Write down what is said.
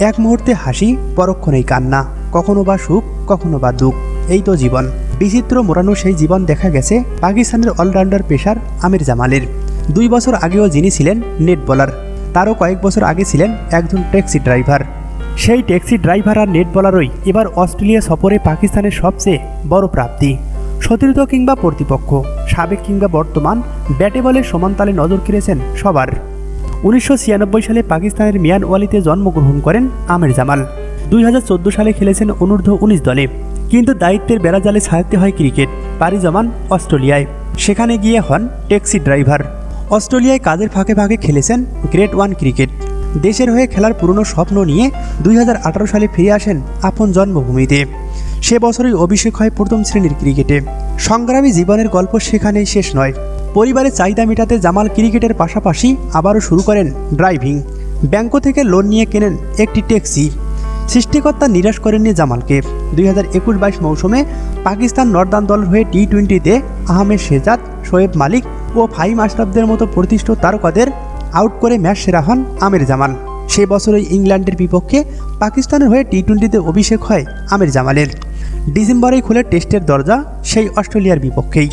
এক মুহূর্তে হাসি, পরক্ষণেই কান্না, কখনো বা সুখ, কখনো বা দুঃখ। এই তো জীবন। বিচিত্র মোড়ানো সেই জীবন দেখা গেছে পাকিস্তানের অলরাউন্ডার পেসার আমির জামালের। 2 বছর আগেও যিনি ছিলেন নেট বোলার, তারও কয়েক বছর আগে ছিলেন একজন ট্যাক্সি ড্রাইভার। সেই ট্যাক্সি ড্রাইভার আর নেট বোলারই এবার অস্ট্রেলিয়া সফরে পাকিস্তানের সবচেয়ে বড় প্রাপ্তি। সতীর্থ কিংবা প্রতিপক্ষ, সাবেক কিংবা বর্তমান, ব্যাটে বলে সমান তালে নজর কেড়েছেন সবার। 1996 সালে পাকিস্তানের মিয়ানওয়ালিতে জন্মগ্রহণ করেন আমির জামাল। 2014 সালে খেলেছেন অনূর্ধ্ব-19 দলে। কিন্তু দায়িত্বের বেড়াজালে ছাড়তে হয় ক্রিকেট। পাড়ি জমান অস্ট্রেলিয়ায়। সেখানে গিয়ে হন ট্যাক্সি ড্রাইভার। অস্ট্রেলিয়ায় কাজের ফাঁকে ফাঁকে খেলেছেন গ্রেড 1 ক্রিকেট। দেশের হয়ে খেলার পুরনো স্বপ্ন নিয়ে 2018 সালে ফিরে আসেন আপন জন্মভূমিতে। সে বছরই অভিষেক হয় প্রথম শ্রেণীর ক্রিকেটে। সংগ্রামী জীবনের গল্প সেখানেই শেষ নয়। পরিবারের চাহিদা মেটাতে জামাল ক্রিকেটের পাশাপাশি আবারও শুরু করেন ড্রাইভিং। ব্যাংক থেকে লোন নিয়ে কেনেন একটি ট্যাক্সি। সৃষ্টিকর্তা নিরাশ করেননি জামালকে। 2021-22 মৌসুমে পাকিস্তান নর্দার্ন দলের হয়ে টি-20তে আহমেদ শেহজাদ, শোয়েব মালিক ও ফাহিম আশরাফদের মতো প্রতিষ্ঠিত তারকাদের আউট করে ম্যাচ সেরা হন আমির জামাল। সে বছরই ইংল্যান্ডের বিপক্ষে পাকিস্তানের হয়ে টি-20তে অভিষেক হয় আমির জামালের। ডিসেম্বরেই খুলে টেস্টের দরজা সেই অস্ট্রেলিয়ার বিপক্ষেই।